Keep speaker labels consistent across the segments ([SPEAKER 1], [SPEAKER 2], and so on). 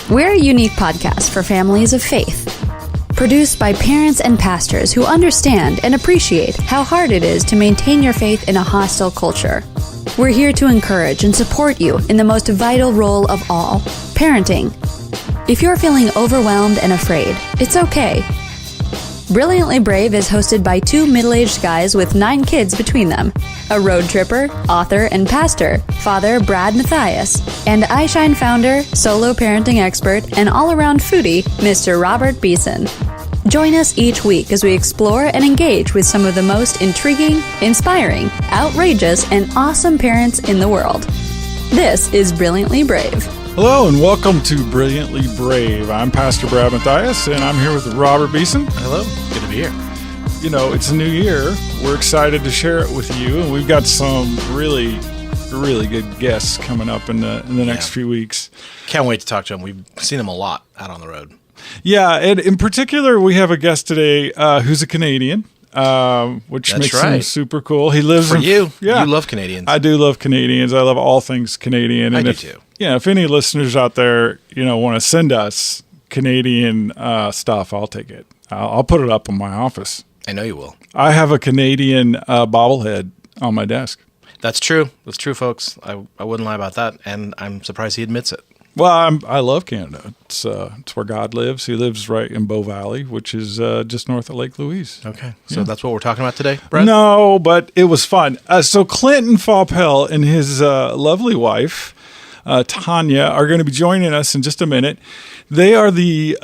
[SPEAKER 1] We're a unique podcast for families of faith. Produced by parents and pastors who understand and appreciate how hard it is to maintain your faith in a hostile culture. We're here to encourage and support you in the most vital role of all, parenting. If you're feeling overwhelmed and afraid, it's okay. Brilliantly Brave is hosted by two middle-aged guys with 9 kids between them, a road tripper, author, and pastor, Father Brad Matthias, and iShine founder, solo parenting expert, and all-around foodie, Mr. Robert Beeson. Join us each week as we explore and engage with some of the most intriguing, inspiring, outrageous, and awesome parents in the world. This is Brilliantly Brave.
[SPEAKER 2] Hello and welcome to Brilliantly Brave. I'm Pastor Brad Matthias and I'm here with Robert Beeson.
[SPEAKER 3] Hello, good to be here.
[SPEAKER 2] You know, it's a new year. We're excited to share it with you, and we've got some really good guests coming up in the next few weeks.
[SPEAKER 3] Can't wait to talk to them. We've seen them a lot out on the road.
[SPEAKER 2] Yeah, and in particular, we have a guest today who's a Canadian. Which
[SPEAKER 3] That's
[SPEAKER 2] makes
[SPEAKER 3] right.
[SPEAKER 2] him super cool. He lives
[SPEAKER 3] For you.
[SPEAKER 2] Yeah,
[SPEAKER 3] You love Canadians.
[SPEAKER 2] I do love Canadians. I love all things Canadian.
[SPEAKER 3] I
[SPEAKER 2] And
[SPEAKER 3] do
[SPEAKER 2] if,
[SPEAKER 3] too.
[SPEAKER 2] Yeah, if any listeners out there, want to send us Canadian stuff, I'll take it. I'll put it up in my office.
[SPEAKER 3] I know you will.
[SPEAKER 2] I have a Canadian bobblehead on my desk.
[SPEAKER 3] That's true. That's true, folks. I wouldn't lie about that, and I'm surprised he admits it.
[SPEAKER 2] Well, I love Canada. It's where God lives. He lives right in Bow Valley, which is just north of Lake Louise.
[SPEAKER 3] Okay, so that's what we're talking about today, Brett?
[SPEAKER 2] No, but it was fun. So Clinton Faupel and his lovely wife, Tanya, are going to be joining us in just a minute. They are the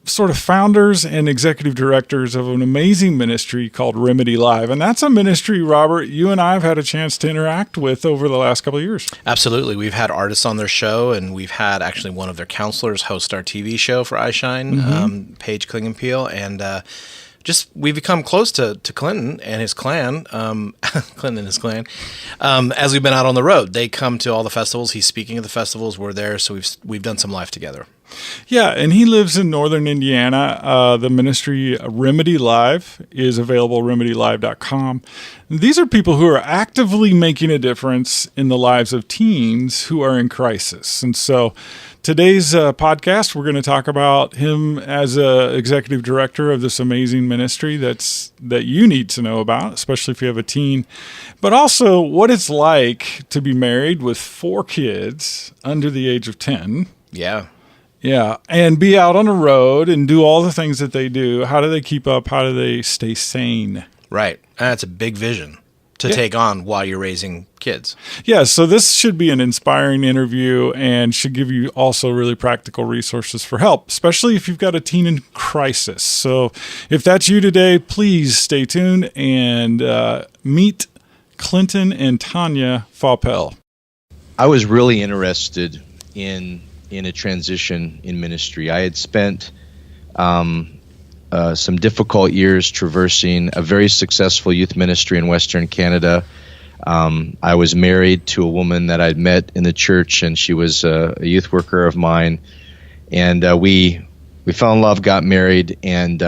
[SPEAKER 2] sort of founders and executive directors of an amazing ministry called Remedy Live. And that's a ministry, Robert, you and I have had a chance to interact with over the last couple of years. Absolutely.
[SPEAKER 3] We've had artists on their show, and we've had actually one of their counselors host our TV show for iShine, Paige Klingenpeel, and we've become close to Clinton and his clan, Clinton and his clan, as we've been out on the road. They come to all the festivals. He's speaking at the festivals. We're there, so we've done some life together.
[SPEAKER 2] Yeah, and he lives in northern Indiana. The ministry Remedy Live is available at remedylive.com. These are people who are actively making a difference in the lives of teens who are in crisis. And so today's podcast, we're going to talk about him as a executive director of this amazing ministry that you need to know about, especially if you have a teen, but also what it's like to be married with 4 kids under the age of 10.
[SPEAKER 3] Yeah.
[SPEAKER 2] Yeah, and be out on the road and do all the things that they do. How do they keep up? How do they stay sane?
[SPEAKER 3] Right. That's a big vision to take on while you're raising kids.
[SPEAKER 2] Yeah, so this should be an inspiring interview and should give you also really practical resources for help, especially if you've got a teen in crisis. So if that's you today, please stay tuned and meet Clinton and Tanya Faupel.
[SPEAKER 4] I was really interested in a transition in ministry. I had spent some difficult years traversing a very successful youth ministry in Western Canada. I was married to a woman that I'd met in the church, and she was a youth worker of mine. And we fell in love, got married, and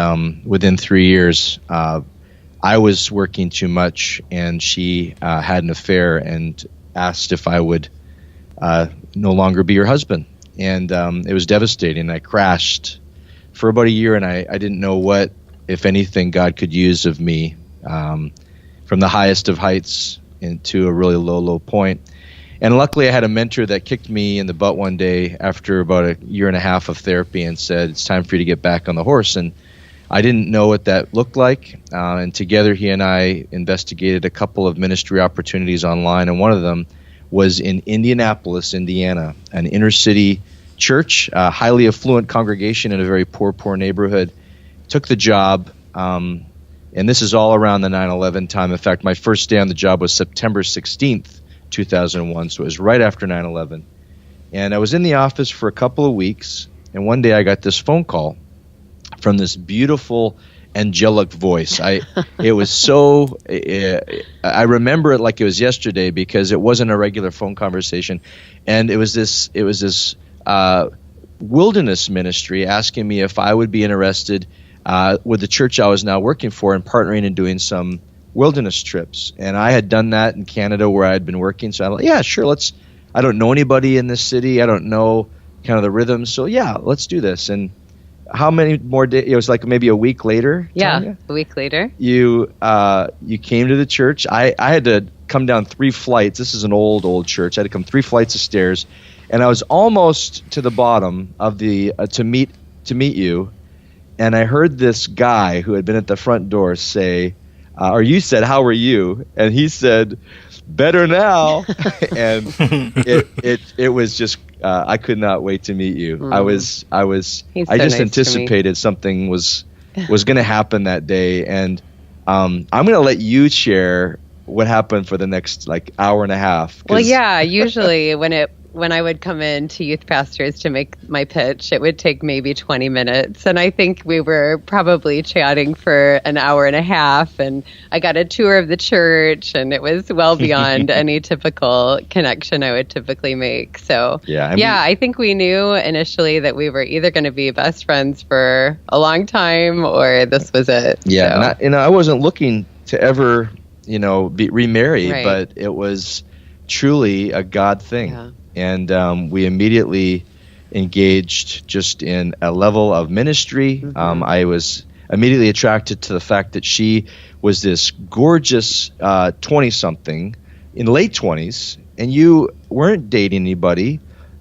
[SPEAKER 4] within 3 years, I was working too much, and she had an affair and asked if I would no longer be her husband. And it was devastating. I crashed for about a year, and I didn't know what, if anything, God could use of me, from the highest of heights into a really low point. And luckily, I had a mentor that kicked me in the butt one day after about a year and a half of therapy and said, "It's time for you to get back on the horse." And I didn't know what that looked like. And together, he and I investigated a couple of ministry opportunities online, and one of them was in Indianapolis, Indiana, an inner city church, a highly affluent congregation in a very poor neighborhood. Took the job, and this is all around the 9/11 time. In fact, my first day on the job was September 16th, 2001, so it was right after 9/11. And I was in the office for a couple of weeks, and one day I got this phone call from this beautiful angelic voice. It was so, I remember it like it was yesterday because it wasn't a regular phone conversation. And it was this wilderness ministry asking me if I would be interested with the church I was now working for and partnering and doing some wilderness trips. And I had done that in Canada where I had been working. So I thought, yeah, sure, I don't know anybody in this city. I don't know kind of the rhythm. So yeah, let's do this. And how many more days? It was like maybe a week later.
[SPEAKER 5] Yeah,
[SPEAKER 4] Tanya?
[SPEAKER 5] a week later.
[SPEAKER 4] You came to the church. I had to come down 3 flights. This is an old church. I had to come 3 flights of stairs, and I was almost to the bottom of the to meet you. And I heard this guy who had been at the front door say, or you said, "How are you?" And he said, "Better now." And it was just I could not wait to meet you. I just
[SPEAKER 5] nice
[SPEAKER 4] anticipated something was going to happen that day, and I'm going to let you share what happened for the next hour and a half.
[SPEAKER 5] Well, yeah, usually when I would come in to youth pastors to make my pitch, it would take maybe 20 minutes. And I think we were probably chatting for an hour and a half. And I got a tour of the church, and it was well beyond any typical connection I would typically make. So, I think we knew initially that we were either going to be best friends for a long time or this was it.
[SPEAKER 4] Yeah, so. I wasn't looking to ever, remarry,
[SPEAKER 5] right.
[SPEAKER 4] But it was truly a God thing.
[SPEAKER 5] Yeah.
[SPEAKER 4] And we immediately engaged just in a level of ministry.
[SPEAKER 5] Mm-hmm.
[SPEAKER 4] I was immediately attracted to the fact that she was this gorgeous 20-something in late 20s, and you weren't dating anybody,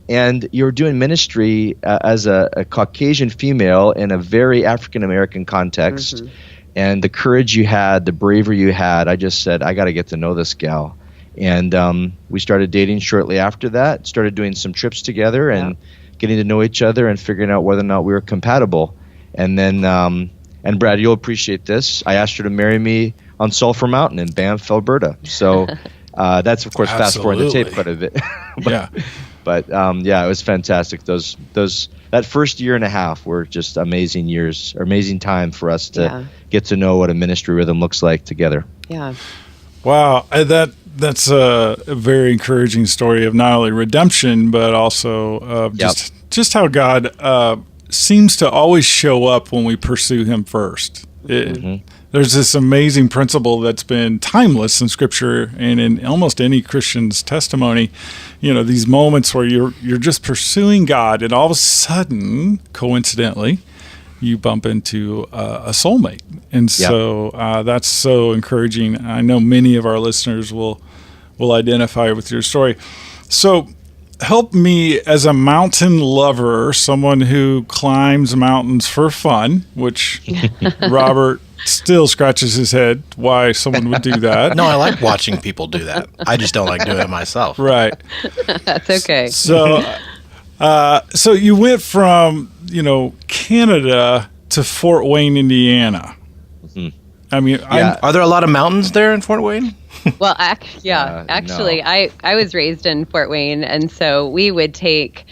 [SPEAKER 4] and you were doing ministry as a Caucasian female in a very African-American context.
[SPEAKER 5] Mm-hmm.
[SPEAKER 4] And the courage you had, the bravery you had, I just said, I got to get to know this gal. And we started dating shortly after that, started doing some trips together and getting to know each other and figuring out whether or not we were compatible. And then, and Brad, you'll appreciate this, I asked her to marry me on Sulphur Mountain in Banff, Alberta. So that's, of course, fast forwarding the tape quite a bit. But it was fantastic. That first year and a half were just amazing years, or amazing time for us to get to know what a ministry rhythm looks like together.
[SPEAKER 5] Yeah.
[SPEAKER 2] Wow, that's a very encouraging story of not only redemption, but also of just how God seems to always show up when we pursue Him first. There's this amazing principle that's been timeless in Scripture and in almost any Christian's testimony. These moments where you're just pursuing God, and all of a sudden, coincidentally, you bump into a soulmate. And so that's so encouraging. I know many of our listeners will identify with your story. So help me, as a mountain lover, someone who climbs mountains for fun, which Robert still scratches his head why someone would do that.
[SPEAKER 3] No, I like watching people do that. I just don't like doing it myself.
[SPEAKER 2] Right.
[SPEAKER 5] That's okay.
[SPEAKER 2] So you went from, Canada to Fort Wayne, Indiana.
[SPEAKER 4] Mm-hmm.
[SPEAKER 2] I mean,
[SPEAKER 3] are there a lot of mountains there in Fort Wayne?
[SPEAKER 5] Well, actually,
[SPEAKER 4] no.
[SPEAKER 5] I was raised in Fort Wayne, and so we would take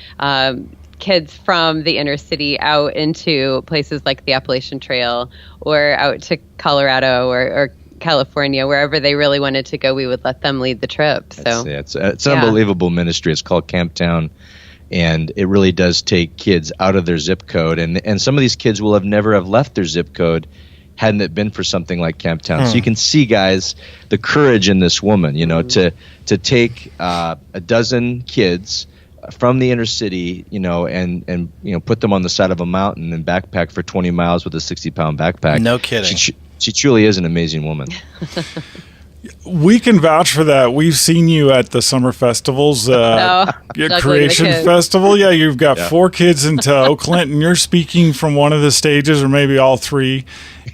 [SPEAKER 5] kids from the inner city out into places like the Appalachian Trail or out to Colorado or California, wherever they really wanted to go. We would let them lead the trip. So
[SPEAKER 4] it's an unbelievable ministry. It's called Camptown. And it really does take kids out of their zip code. And some of these kids will never have left their zip code hadn't it been for something like Camptown. So you can see, guys, the courage in this woman, to take a dozen kids from the inner city, and put them on the side of a mountain and backpack for 20 miles with a 60-pound backpack.
[SPEAKER 3] No kidding.
[SPEAKER 4] She truly is an amazing woman.
[SPEAKER 2] We can vouch for that. We've seen you at the summer festivals, Creation Festival. Yeah, you've got 4 kids in tow. Clinton, you're speaking from one of the stages, or maybe all 3,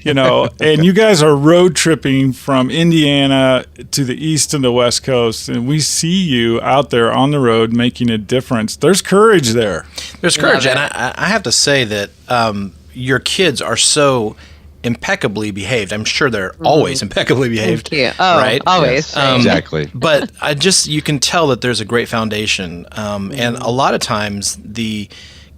[SPEAKER 2] and you guys are road tripping from Indiana to the east and the west coast, and we see you out there on the road making a difference. There's courage there.
[SPEAKER 3] There's courage, and I have to say that your kids are so impeccably behaved. I'm sure they're always impeccably behaved.
[SPEAKER 5] Thank you. Oh,
[SPEAKER 3] right?
[SPEAKER 5] Always.
[SPEAKER 4] Yes. Exactly.
[SPEAKER 3] But you can tell that there's a great foundation. And a lot of times the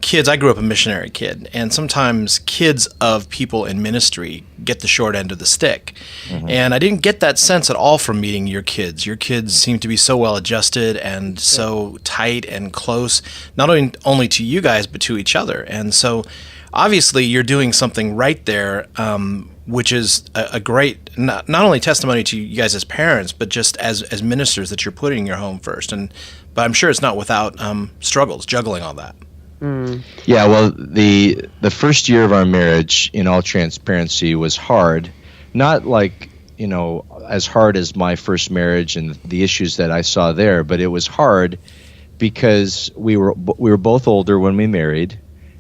[SPEAKER 3] kids, I grew up a missionary kid, and sometimes kids of people in ministry get the short end of the stick. And I didn't get that sense at all from meeting your kids. Your kids seem to be so well adjusted and so tight and close, not only to you guys, but to each other. And so obviously, you're doing something right there, which is a great, not only testimony to you guys as parents, but just as ministers, that you're putting your home first. But I'm sure it's not without struggles, juggling all that.
[SPEAKER 4] Yeah, well, the first year of our marriage, in all transparency, was hard. Not like, as hard as my first marriage and the issues that I saw there, but it was hard because we were both older when we married.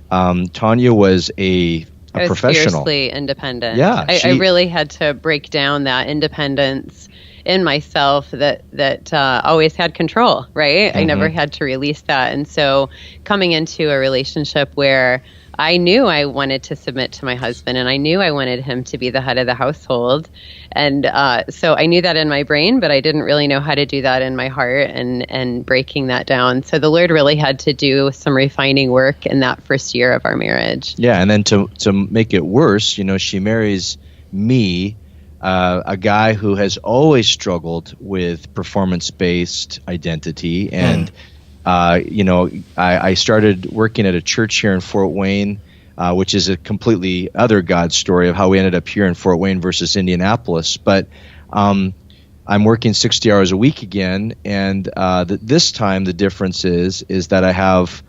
[SPEAKER 4] Tanya was a
[SPEAKER 5] I was
[SPEAKER 4] professional.
[SPEAKER 5] fiercely independent.
[SPEAKER 4] Yeah,
[SPEAKER 5] I really had to break down that independence in myself that always had control, right? I never had to release that. And so coming into a relationship where I knew I wanted to submit to my husband and I knew I wanted him to be the head of the household. And so I knew that in my brain, but I didn't really know how to do that in my heart and breaking that down. So the Lord really had to do some refining work in that first year of our marriage.
[SPEAKER 4] Yeah, and then to make it worse, she marries me, a guy who has always struggled with performance-based identity. And, I started working at a church here in Fort Wayne, which is a completely other God story of how we ended up here in Fort Wayne versus Indianapolis. But I'm working 60 hours a week again, and this time the difference is that I have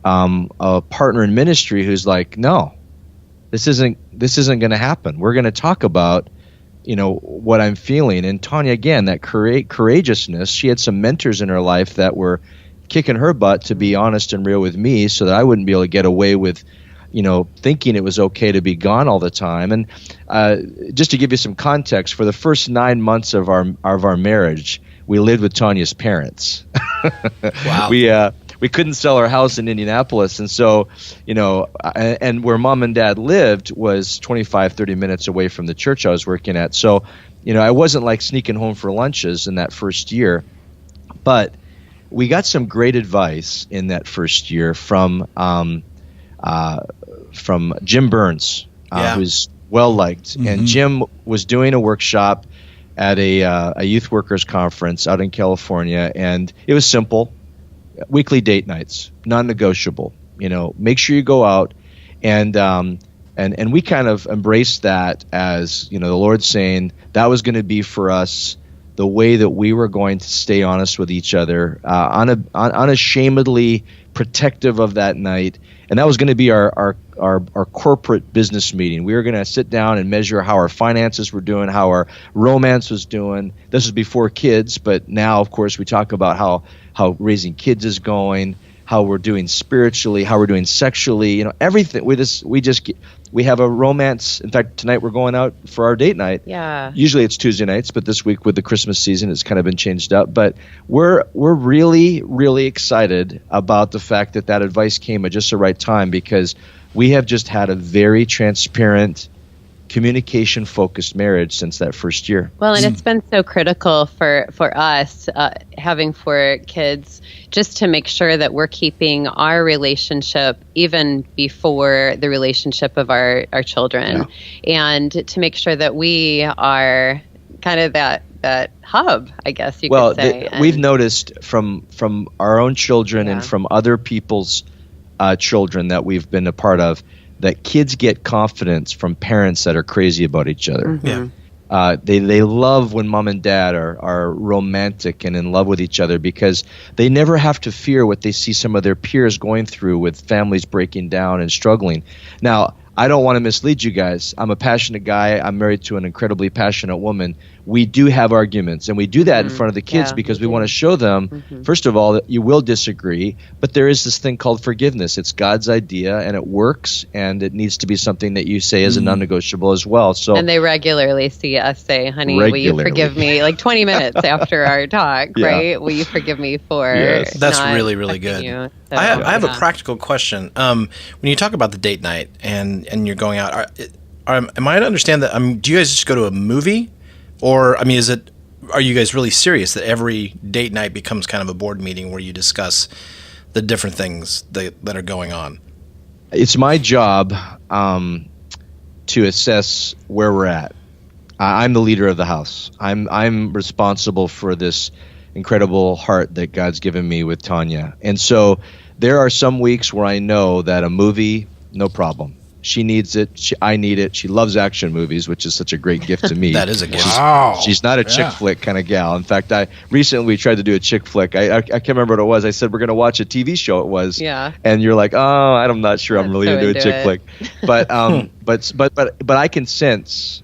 [SPEAKER 4] a partner in ministry who's like, no, this isn't going to happen. We're going to talk about what I'm feeling. And Tanya, again, that courageousness, she had some mentors in her life that were kicking her butt to be honest and real with me so that I wouldn't be able to get away with, thinking it was okay to be gone all the time. And just to give you some context, for the first 9 months of our marriage, we lived with Tanya's parents.
[SPEAKER 3] Wow.
[SPEAKER 4] We couldn't sell our house in Indianapolis. And so, and where mom and dad lived was 25, 30 minutes away from the church I was working at. So, I wasn't like sneaking home for lunches in that first year. But we got some great advice in that first year from Jim Burns, who's well-liked. And Jim was doing a workshop at a youth workers conference out in California. And it was simple. Weekly date nights, non-negotiable. Make sure you go out, and we kind of embraced that as the Lord saying that was going to be for us the way that we were going to stay honest with each other, unashamedly protective of that night, and that was going to be our corporate business meeting. We were going to sit down and measure how our finances were doing, how our romance was doing. This was before kids, but now, of course, we talk about how raising kids is going, how we're doing spiritually, how we're doing sexually, everything. We have a romance. In fact, tonight we're going out for our date night.
[SPEAKER 5] Yeah.
[SPEAKER 4] Usually it's Tuesday nights, but this week with the Christmas season, it's kind of been changed up. But we're really, really excited about the fact that advice came at just the right time, because we have just had a very transparent, communication-focused marriage since that first year.
[SPEAKER 5] Well, and it's been so critical for us having 4 kids, just to make sure that we're keeping our relationship even before the relationship of our children, and to make sure that we are kind of that hub, I guess you could say.
[SPEAKER 4] We've noticed from our own children and from other people's children that we've been a part of, that kids get confidence from parents that are crazy about each other.
[SPEAKER 3] Yeah.
[SPEAKER 4] They love when mom and dad are romantic and in love with each other, because they never have to fear what they see some of their peers going through with families breaking down and struggling. Now, I don't want to mislead you guys. I'm a passionate guy. I'm married to an incredibly passionate woman. We do have arguments, and we do that in front of the kids because we want to show them, first of all, that you will disagree, but there is this thing called forgiveness. It's God's idea, and it works, and it needs to be something that you say as a non-negotiable as well. So,
[SPEAKER 5] and they regularly see us say, honey, will you forgive me, like 20 minutes after our talk, right? Will you forgive me for
[SPEAKER 3] That's
[SPEAKER 5] not
[SPEAKER 3] really, really good.
[SPEAKER 5] you? So,
[SPEAKER 3] I have a practical question. When you talk about the date night and you're going out, am I to understand that? Do you guys just go to a movie, or are you guys really serious that every date night becomes kind of a board meeting where you discuss the different things that are going on?
[SPEAKER 4] It's my job to assess where we're at. I'm the leader of the house. I'm responsible for this incredible heart that God's given me with Tanya. And so there are some weeks where I know that a movie, no problem. She needs it. I need it. She loves action movies, which is such a great gift to me.
[SPEAKER 3] That is a gift.
[SPEAKER 2] Wow.
[SPEAKER 4] She's not a chick flick kind of gal. In fact, recently we tried to do a chick flick. I can't remember what it was. I said we're going to watch a TV show. It was.
[SPEAKER 5] Yeah.
[SPEAKER 4] And you're like, oh, I'm not sure I'm really
[SPEAKER 5] so
[SPEAKER 4] into a chick flick. But but I can sense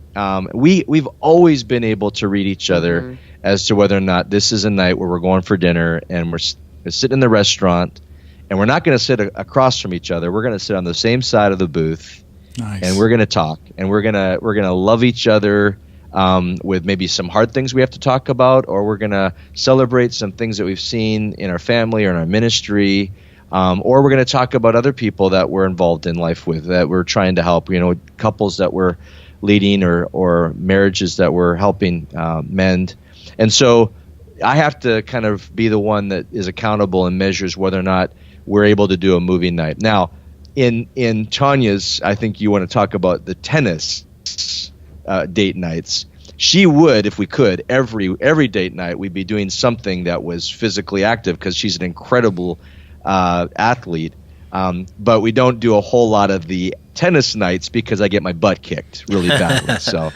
[SPEAKER 4] we've always been able to read each other as to whether or not this is a night where we're going for dinner and we're sitting in the restaurant. And we're not going to sit across from each other. We're going to sit on the same side of the booth, and we're going to talk, and we're going to love each other with maybe some hard things we have to talk about, or we're going to celebrate some things that we've seen in our family or in our ministry, or we're going to talk about other people that we're involved in life with that we're trying to help. Couples that we're leading or marriages that we're helping mend, and so I have to kind of be the one that is accountable and measures whether or not we're able to do a movie night. Now, in Tanya's, I think you want to talk about the tennis date nights. She would, if we could, every date night, we'd be doing something that was physically active because she's an incredible athlete. But we don't do a whole lot of the tennis nights because I get my butt kicked really badly. So.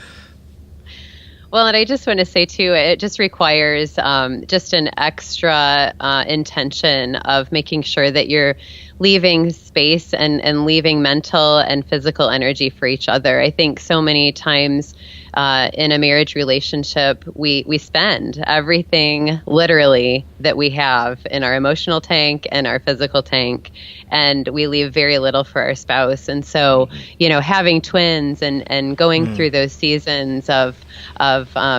[SPEAKER 5] Well, and I just want to say, too, it just requires just an extra intention of making sure that you're leaving space and leaving mental and physical energy for each other. I think so many times in a marriage relationship, we spend everything literally that we have in our emotional tank and our physical tank, and we leave very little for our spouse. And so, having twins and going through those seasons of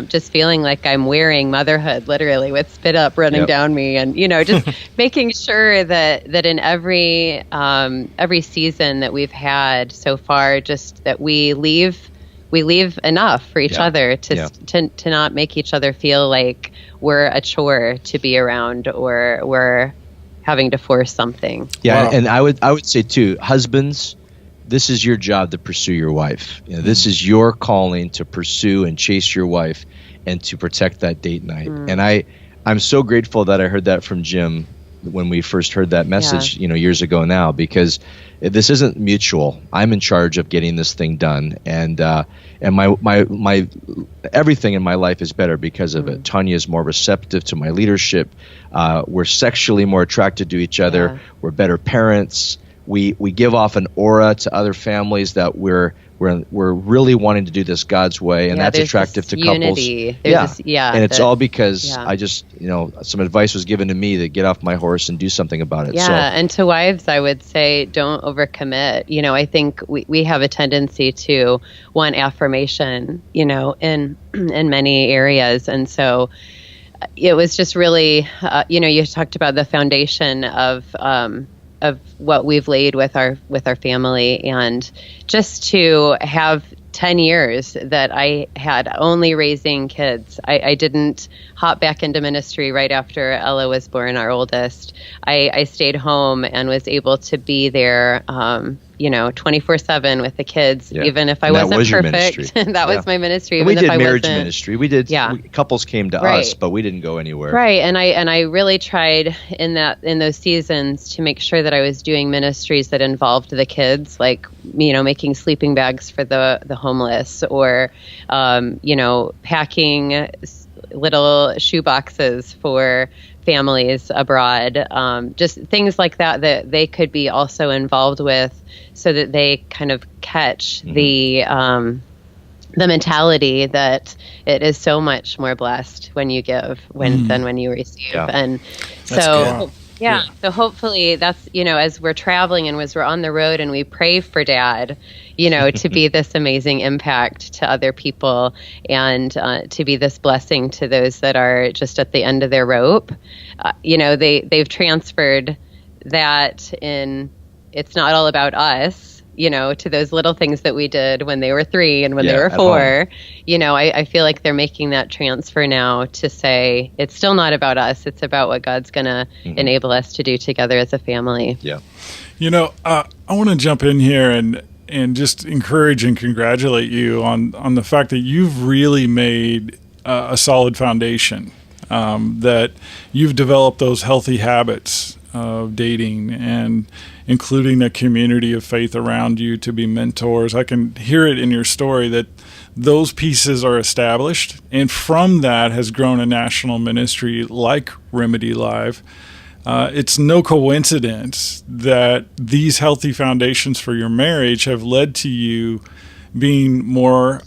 [SPEAKER 5] just feeling like I'm wearing motherhood literally with spit up running down me, and just making sure that in every season that we've had so far, just that we leave enough for each other to not make each other feel like we're a chore to be around or we're having to force something.
[SPEAKER 4] Yeah, wow. And I would say too, husbands, this is your job to pursue your wife. This is your calling to pursue and chase your wife and to protect that date night. And I'm so grateful that I heard that from Jim when we first heard that message, years ago now, because this isn't mutual. I'm in charge of getting this thing done, and my everything in my life is better because of it. Tanya is more receptive to my leadership. We're sexually more attracted to each other. Yeah. We're better parents. We give off an aura to other families that we're really wanting to do this God's way, and that's attractive to couples. And it's all because I just, some advice was given to me to get off my horse and do something about it.
[SPEAKER 5] Yeah, and to wives, I would say don't overcommit. I think we have a tendency to want affirmation, in many areas, and so it was just really, you talked about the foundation of what we've laid with our family, and just to have 10 years that I had only raising kids. I didn't hop back into ministry right after Ella was born, our oldest. I stayed home and was able to be there 24/7 with the kids, even if I wasn't perfect. That was my ministry.
[SPEAKER 4] And we did marriage ministry. We did. Couples came to us, but we didn't go anywhere.
[SPEAKER 5] Right, and I really tried in those seasons to make sure that I was doing ministries that involved the kids, like making sleeping bags for the homeless, or packing little shoe boxes for families abroad, just things like that they could be also involved with, so that they kind of catch the mentality that it is so much more blessed when you give than when you receive. And so so hopefully that's, as we're traveling and as we're on the road and we pray for Dad, to be this amazing impact to other people, and to be this blessing to those that are just at the end of their rope. They've transferred that in, it's not all about us, to those little things that we did when they were 3 and when they were 4. I feel like they're making that transfer now to say it's still not about us. It's about what God's going to enable us to do together as a family.
[SPEAKER 4] Yeah.
[SPEAKER 2] I want to jump in here and just encourage and congratulate you on the fact that you've really made a solid foundation, that you've developed those healthy habits of dating and including a community of faith around you to be mentors. I can hear it in your story that those pieces are established, and from that has grown a national ministry like Remedy Live. It's no coincidence that these healthy foundations for your marriage have led to you being more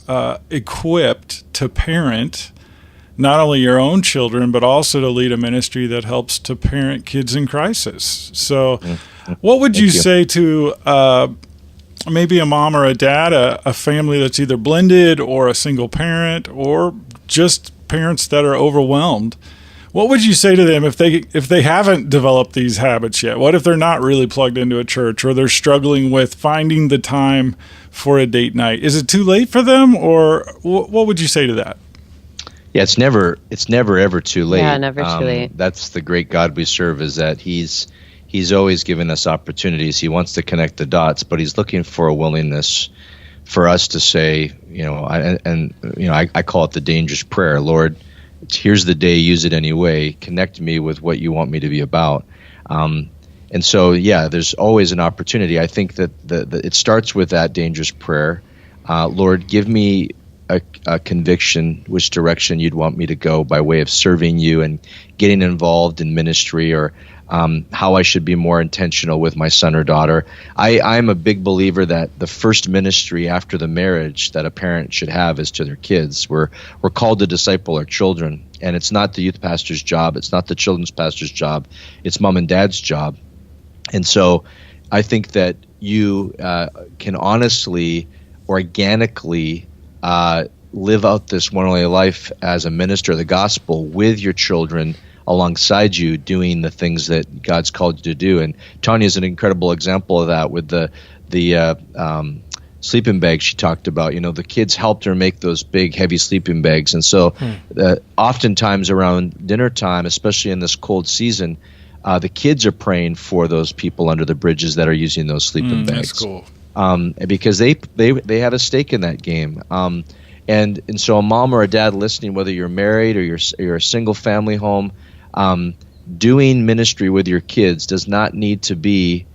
[SPEAKER 2] equipped to parent not only your own children, but also to lead a ministry that helps to parent kids in crisis. So what would you say to maybe a mom or a dad, a family that's either blended or a single parent or just parents that are overwhelmed? What would you say to them if they haven't developed these habits yet? What if they're not really plugged into a church, or they're struggling with finding the time for a date night? Is it too late for them, or what would you say to that?
[SPEAKER 4] Yeah, it's never ever too late.
[SPEAKER 5] Yeah, never too late.
[SPEAKER 4] That's the great God we serve, is that He's always given us opportunities. He wants to connect the dots, but He's looking for a willingness for us to say, I call it the dangerous prayer. Lord, here's the day, use it anyway. Connect me with what you want me to be about. And so, yeah, there's always an opportunity. I think that it starts with that dangerous prayer. Lord, give me a conviction which direction you'd want me to go by way of serving you and getting involved in ministry, or how I should be more intentional with my son or daughter. I'm a big believer that the first ministry after the marriage that a parent should have is to their kids. We're called to disciple our children, and it's not the youth pastor's job. It's not the children's pastor's job. It's mom and dad's job. And so I think that you can honestly, organically live out this one only life as a minister of the gospel with your children alongside you, doing the things that God's called you to do. And Tanya is an incredible example of that with the sleeping bags she talked about. The kids helped her make those big, heavy sleeping bags. And so oftentimes around dinner time, especially in this cold season, the kids are praying for those people under the bridges that are using those sleeping bags.
[SPEAKER 2] That's cool.
[SPEAKER 4] Because they have a stake in that game. And so a mom or a dad listening, whether you're married or you're a single family home, doing ministry with your kids does not need to be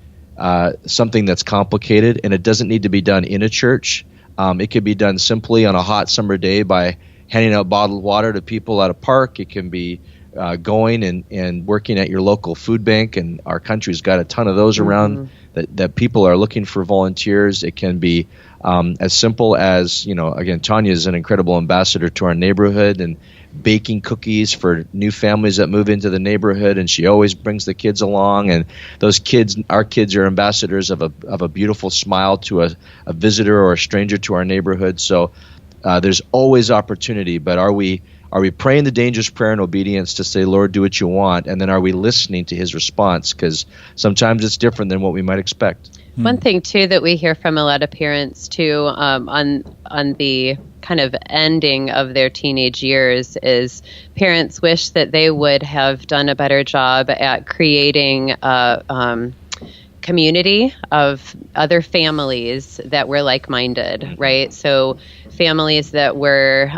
[SPEAKER 4] something that's complicated, and it doesn't need to be done in a church. It could be done simply on a hot summer day by handing out bottled water to people at a park. It can be going and working at your local food bank, and our country's got a ton of those around that people are looking for volunteers. It can be as simple as, again, Tanya is an incredible ambassador to our neighborhood and baking cookies for new families that move into the neighborhood, and she always brings the kids along, and our kids are ambassadors of a beautiful smile to a visitor or a stranger to our neighborhood. So there's always opportunity, but are we praying the dangerous prayer in obedience to say, Lord, do what you want? And then are we listening to His response? Because sometimes it's different than what we might expect.
[SPEAKER 5] One thing, too, that we hear from a lot of parents, too, on the kind of ending of their teenage years is parents wish that they would have done a better job at creating a community of other families that were like-minded, right? So families that were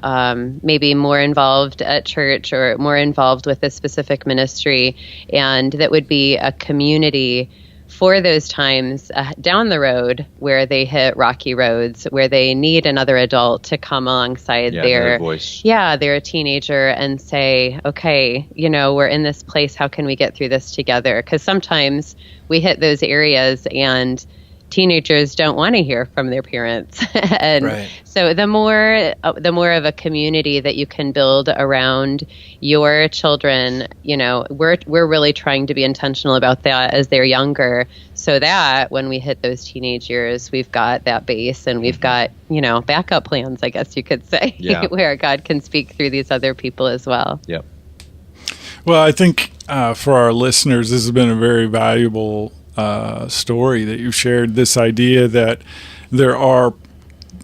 [SPEAKER 5] maybe more involved at church or more involved with a specific ministry, and that would be a community for those times down the road where they hit rocky roads, where they need another adult to come alongside their
[SPEAKER 4] voice.
[SPEAKER 5] Their teenager and say, okay, we're in this place. How can we get through this together? Because sometimes we hit those areas and teenagers don't want to hear from their parents. And so the more of a community that you can build around your children, we're really trying to be intentional about that as they're younger, so that when we hit those teenage years, we've got that base and we've got, backup plans, I guess you could say, where God can speak through these other people as well.
[SPEAKER 4] Yep.
[SPEAKER 2] Well, I think for our listeners, this has been a very valuable story that you shared, this idea that there are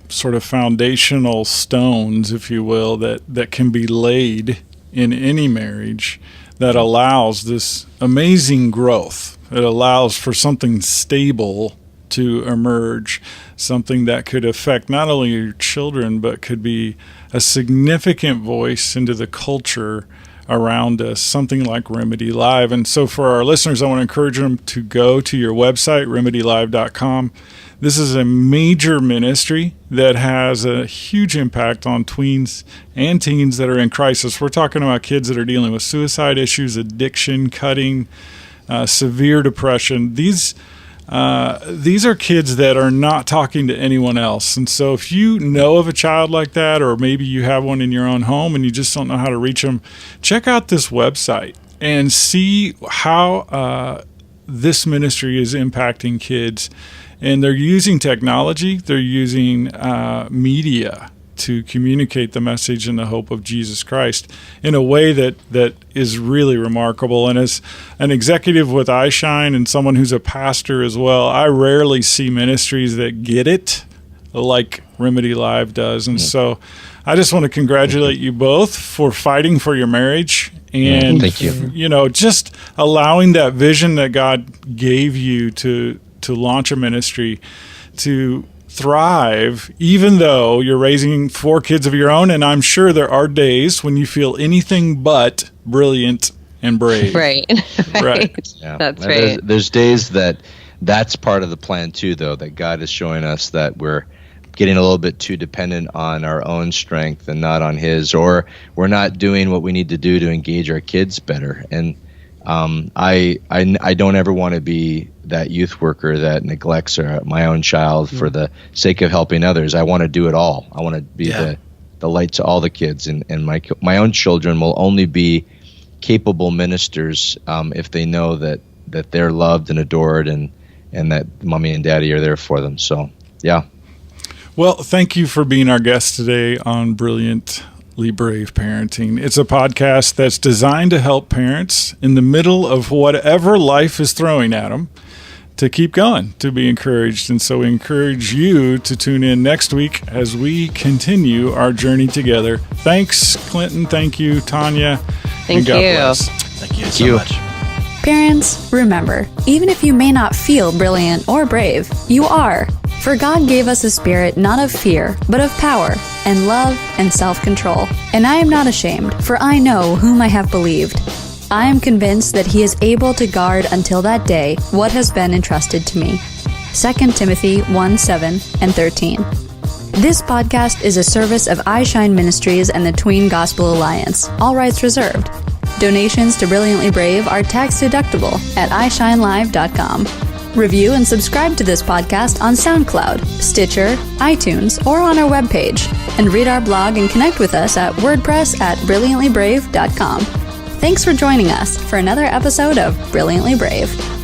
[SPEAKER 2] sort of foundational stones, if you will, that can be laid in any marriage that allows this amazing growth. It allows for something stable to emerge, something that could affect not only your children, but could be a significant voice into the culture around us, something like Remedy Live. And so for our listeners, I want to encourage them to go to your website, remedylive.com. This is a major ministry that has a huge impact on tweens and teens that are in crisis. We're talking about kids that are dealing with suicide issues, addiction, cutting, severe depression. These are kids that are not talking to anyone else. And so if you know of a child like that, or maybe you have one in your own home and you just don't know how to reach them, check out this website and see how this ministry is impacting kids. And they're using technology, they're using media to communicate the message and the hope of Jesus Christ in a way that is really remarkable. And as an executive with iShine and someone who's a pastor as well, I rarely see ministries that get it like Remedy Live does. And so I just want to congratulate you both for fighting for your marriage and,
[SPEAKER 4] thank you.
[SPEAKER 2] Just allowing that vision that God gave you to launch a ministry, to thrive, even though you're raising 4 kids of your own. And I'm sure there are days when you feel anything but brilliant and brave.
[SPEAKER 5] Right.
[SPEAKER 4] Yeah.
[SPEAKER 5] That's right.
[SPEAKER 4] There's days that's part of the plan too, though, that God is showing us that we're getting a little bit too dependent on our own strength and not on His, or we're not doing what we need to do to engage our kids better. And I don't ever want to be that youth worker that neglects my own child for the sake of helping others. I want to do it all. I want to be the light to all the kids, and my own children will only be capable ministers if they know that they're loved and adored, and that mommy and daddy are there for them. So, yeah.
[SPEAKER 2] Well, thank you for being our guest today on Brilliantly Brave Parenting. It's a podcast that's designed to help parents in the middle of whatever life is throwing at them to keep going, to be encouraged. And so we encourage you to tune in next week as we continue our journey together. Thanks, Clinton. Thank you, Tanya.
[SPEAKER 5] Thank
[SPEAKER 2] and God
[SPEAKER 5] you.
[SPEAKER 2] bless.
[SPEAKER 3] Thank you so much.
[SPEAKER 1] Parents, remember, even if you may not feel brilliant or brave, you are. For God gave us a spirit not of fear, but of power, and love, and self-control. And I am not ashamed, for I know whom I have believed. I am convinced that He is able to guard until that day what has been entrusted to me. 2 Timothy 1:7 and 13. This podcast is a service of iShine Ministries and the Tween Gospel Alliance. All rights reserved. Donations to Brilliantly Brave are tax-deductible at iShineLive.com. Review and subscribe to this podcast on SoundCloud, Stitcher, iTunes, or on our webpage. And read our blog and connect with us at WordPress@BrilliantlyBrave.com. Thanks for joining us for another episode of Brilliantly Brave.